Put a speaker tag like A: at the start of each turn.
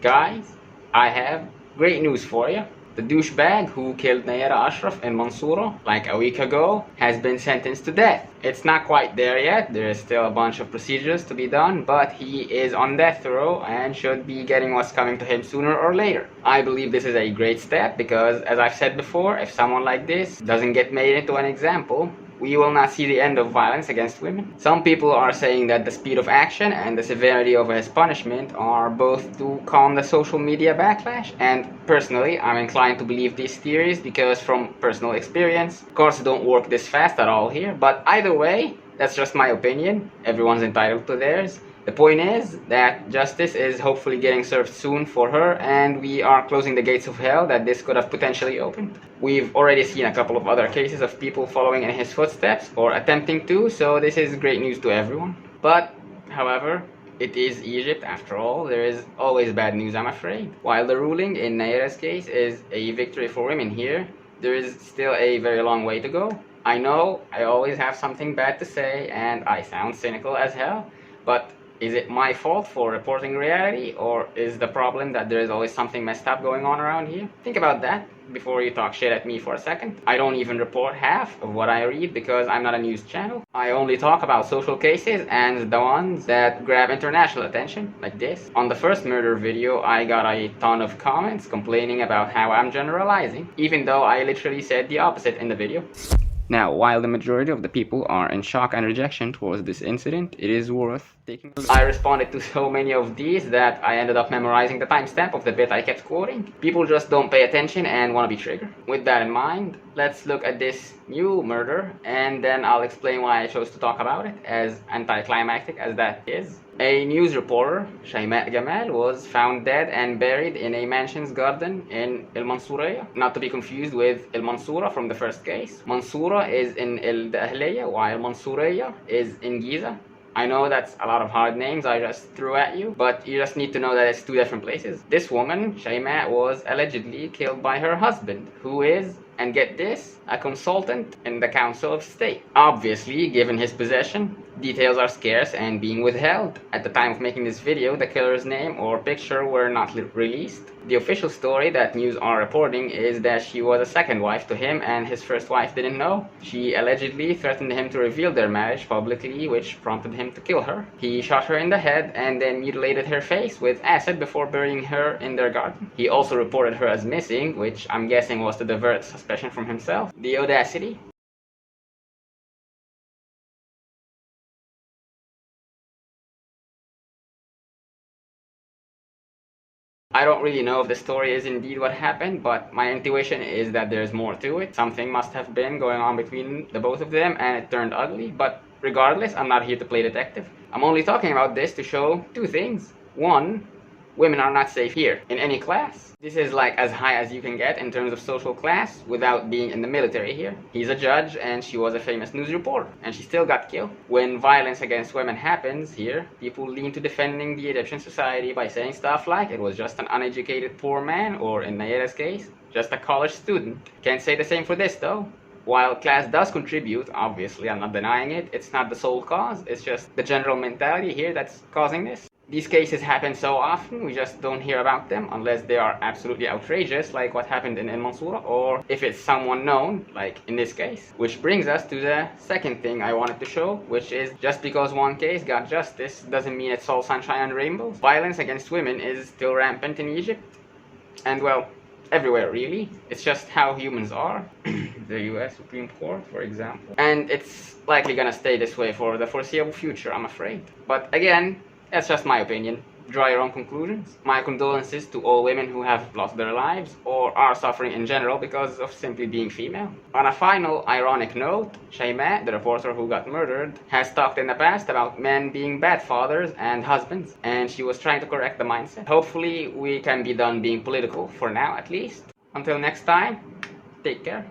A: Guys, I have great news for you. The douchebag who killed Nayera Ashraf in El-Mansoura like a week ago has been sentenced to death. It's not quite there yet, there is still a bunch of procedures to be done, but he is on death row and should be getting what's coming to him sooner or later. I believe this is a great step because, as I've said before, if someone like this doesn't get made into an example, we will not see the end of violence against women. Some people are saying that the speed of action and the severity of his punishment are both to calm the social media backlash, and personally I'm inclined to believe these theories because from personal experience, courts don't work this fast at all here, but either way, that's just my opinion. Everyone's entitled to theirs. The point is that justice is hopefully getting served soon for her, and we are closing the gates of hell that this could have potentially opened. We've already seen a couple of other cases of people following in his footsteps or attempting to, so this is great news to everyone. But, however, it is Egypt after all. There is always bad news, I'm afraid. While the ruling in Nayera's case is a victory for women here, there is still a very long way to go. I know I always have something bad to say and I sound cynical as hell, but is it my fault for reporting reality, or is the problem that there is always something messed up going on around here? Think about that before you talk shit at me for a second. I don't even report half of what I read because I'm not a news channel. I only talk about social cases and the ones that grab international attention, like this. On the first murder video, I got a ton of comments complaining about how I'm generalizing, even though I literally said the opposite in the video. Now, while the majority of the people are in shock and rejection towards this incident, it is worth taking a look. I responded to so many of these that I ended up memorizing the timestamp of the bit I kept quoting. People just don't pay attention and want to be triggered. With that in mind, let's look at this new murder, and then I'll explain why I chose to talk about it, as anticlimactic as that is. A news reporter, Shaimaa Gamal, was found dead and buried in a mansion's garden in El-Mansoura, not to be confused with El-Mansoura from the first case. Mansoura is in El-Dahliya, while Mansoura is in Giza. I know that's a lot of hard names I just threw at you, but you just need to know that it's two different places. This woman, Shaimaa, was allegedly killed by her husband, who is, and get this, a consultant in the Council of State. Obviously, given his possession, details are scarce and being withheld. At the time of making this video, the killer's name or picture were not released. The official story that news are reporting is that she was a second wife to him and his first wife didn't know. She allegedly threatened him to reveal their marriage publicly, which prompted him to kill her. He shot her in the head and then mutilated her face with acid before burying her in their garden. He also reported her as missing, which I'm guessing was to divert suspicion from himself. The audacity. I don't really know if the story is indeed what happened, but my intuition is that there's more to it. Something must have been going on between the both of them and it turned ugly, but regardless, I'm not here to play detective. I'm only talking about this to show two things. One, women are not safe here, in any class. This is like as high as you can get in terms of social class without being in the military here. He's a judge and she was a famous news reporter, and she still got killed. When violence against women happens here, people lean to defending the Egyptian society by saying stuff like it was just an uneducated poor man, or in Nayera's case, just a college student. Can't say the same for this though. While class does contribute, obviously, I'm not denying it, it's not the sole cause, it's just the general mentality here that's causing this. These cases happen so often, we just don't hear about them unless they are absolutely outrageous, like what happened in El-Mansoura, or if it's someone known, like in this case. Which brings us to the second thing I wanted to show, which is just because one case got justice doesn't mean it's all sunshine and rainbows. Violence against women is still rampant in Egypt, and well, everywhere really. It's just how humans are. The US Supreme Court, for example. And it's likely gonna stay this way for the foreseeable future, I'm afraid. But again, that's just my opinion. Draw your own conclusions. My condolences to all women who have lost their lives or are suffering in general because of simply being female. On a final ironic note, Shaimaa, the reporter who got murdered, has talked in the past about men being bad fathers and husbands, and she was trying to correct the mindset. Hopefully we can be done being political, for now at least. Until next time, take care.